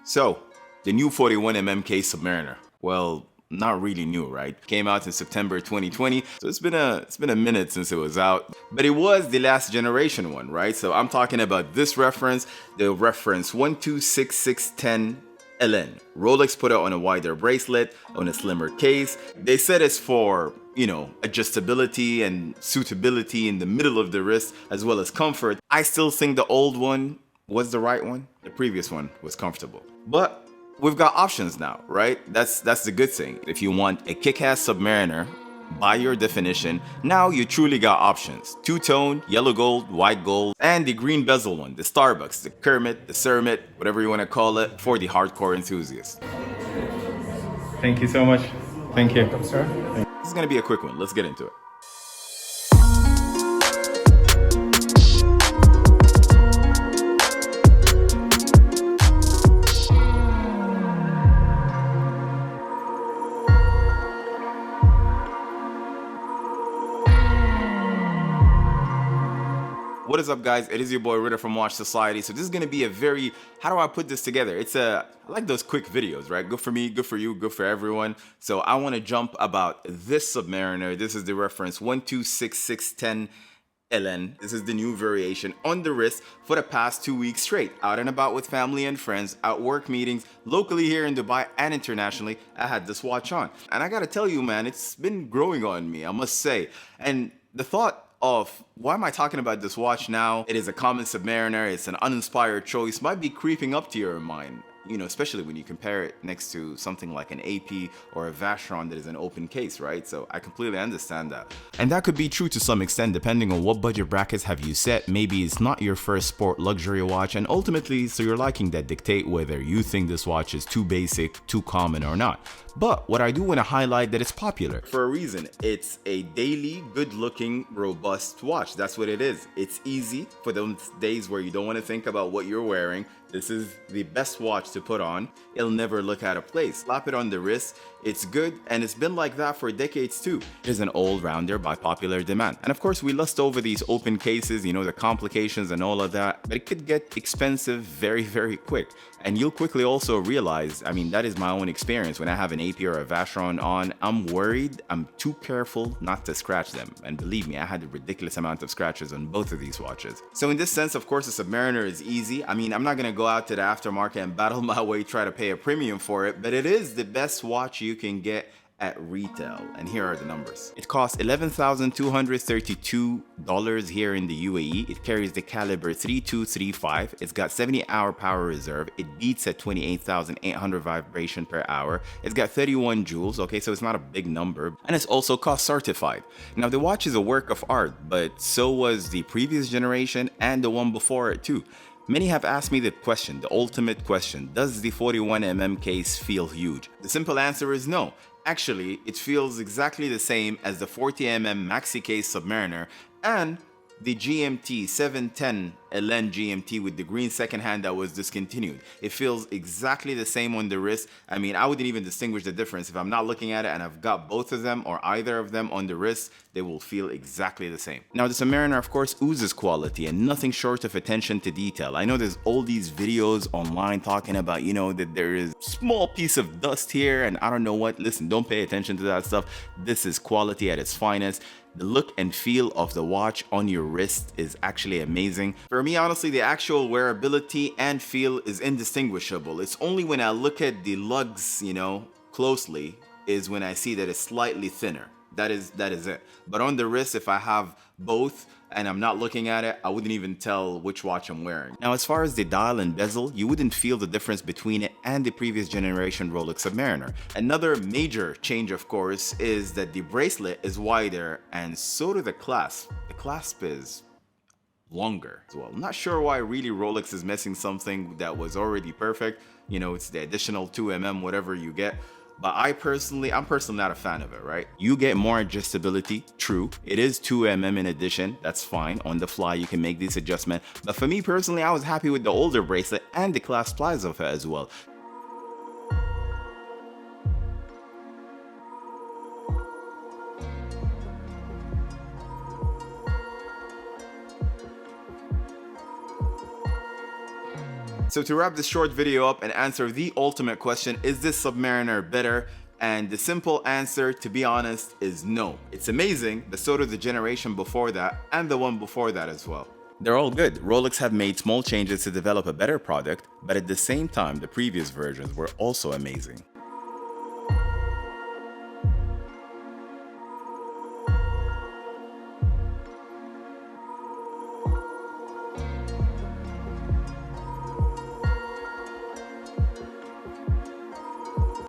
So, the new 41mm case Submariner. Well, not really new, right? Came out in September 2020, so it's been a minute since it was out. But it was the last generation one, right? So I'm talking about this reference, the reference 126610LN. Rolex put it on a wider bracelet, on a slimmer case. They said it's for, adjustability and suitability in the middle of the wrist, as well as comfort. I still think the old one was the right one. The previous one was comfortable. But we've got options now, right? That's the good thing. If you want a kick-ass Submariner, by your definition, now you truly got options. Two-tone, yellow gold, white gold, and the green bezel one, the Starbucks, the Kermit, the Cermit, whatever you want to call it, for the hardcore enthusiasts. Thank you so much. Thank you. Welcome, sir. This is going to be a quick one. Let's get into it. What is up, guys? It is your boy Ritter from Watch Society. So this is going to be a very, how do I put this together? I like those quick videos, right? Good for me, good for you, good for everyone. So I want to jump about this Submariner. This is the reference 126610LN. This is the new variation on the wrist for the past 2 weeks straight. Out and about with family and friends, at work meetings, locally here in Dubai and internationally, I had this watch on. And I got to tell you, man, it's been growing on me, I must say. And the thought of why am I talking about this watch now? It is a common Submariner, it's an uninspired choice, might be creeping up to your mind, especially when you compare it next to something like an AP or a Vacheron that is an open case, right? So I completely understand that. And that could be true to some extent depending on what budget brackets have you set. Maybe it's not your first sport luxury watch, and ultimately it's your liking that dictate whether you think this watch is too basic, too common or not. But what I do want to highlight that it's popular for a reason. It's a daily, good-looking, robust watch. That's what it is. It's easy for those days where you don't want to think about what you're wearing. This is the best watch to put on. It'll never look out of place. Slap it on the wrist. It's good, and it's been like that for decades too. It is an all-rounder by popular demand. And of course, we lust over these open cases, the complications and all of that, but it could get expensive very, very quick. And you'll quickly also realize, that is my own experience. When I have an AP or a Vacheron on, I'm worried, I'm too careful not to scratch them. And believe me, I had a ridiculous amount of scratches on both of these watches. So in this sense, of course, the Submariner is easy. I'm not gonna go out to the aftermarket and battle my way, try to pay a premium for it, but it is the best watch you can get at retail, and here are the numbers. It costs $11,232 here in the UAE. It carries the caliber 3235. It's got 70-hour power reserve. It beats at 28,800 vibration per hour. It's got 31 joules, okay, so it's not a big number, and it's also cost certified. Now the watch is a work of art, but so was the previous generation and the one before it too. Many have asked me the question, the ultimate question, does the 41mm case feel huge? The simple answer is no. Actually, it feels exactly the same as the 40mm maxi case Submariner and the GMT 710 LN GMT with the green second hand that was discontinued. It feels exactly the same on the wrist. I wouldn't even distinguish the difference. If I'm not looking at it and I've got both of them or either of them on the wrist, they will feel exactly the same. Now the Submariner, of course, oozes quality and nothing short of attention to detail. I know there's all these videos online talking about, that there is a small piece of dust here and I don't know what. Listen, don't pay attention to that stuff. This is quality at its finest. The look and feel of the watch on your wrist is actually amazing. For me, honestly, the actual wearability and feel is indistinguishable. It's only when I look at the lugs, closely, is when I see that it's slightly thinner. That is it. But on the wrist, if I have both and I'm not looking at it, I wouldn't even tell which watch I'm wearing. Now, as far as the dial and bezel, you wouldn't feel the difference between it and the previous generation Rolex Submariner. Another major change, of course, is that the bracelet is wider and so do the clasp. The clasp is longer as well. I'm not sure why really Rolex is missing something that was already perfect. It's the additional 2mm, whatever you get. But I'm personally not a fan of it, right? You get more adjustability, true. It is 2mm in addition, that's fine. On the fly, you can make this adjustment. But for me personally, I was happy with the older bracelet and the clasp plies of it as well. So to wrap this short video up and answer the ultimate question, is this Submariner better? And the simple answer, to be honest, is no. It's amazing, but so did the generation before that and the one before that as well. They're all good. Rolex have made small changes to develop a better product, but at the same time, the previous versions were also amazing.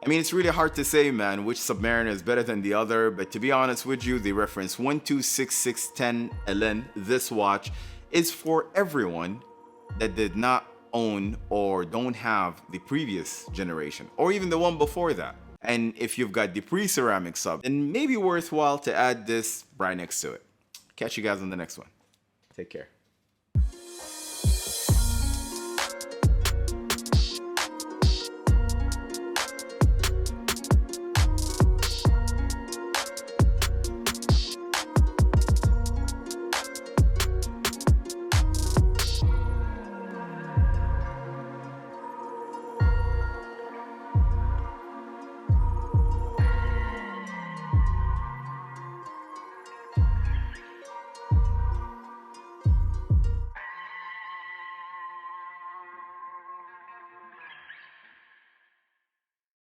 I mean, it's really hard to say, man, which Submariner is better than the other, but to be honest with you, the reference 126610LN, this watch, is for everyone that did not own or don't have the previous generation, or even the one before that. And if you've got the pre-ceramic sub, then maybe worthwhile to add this right next to it. Catch you guys on the next one. Take care.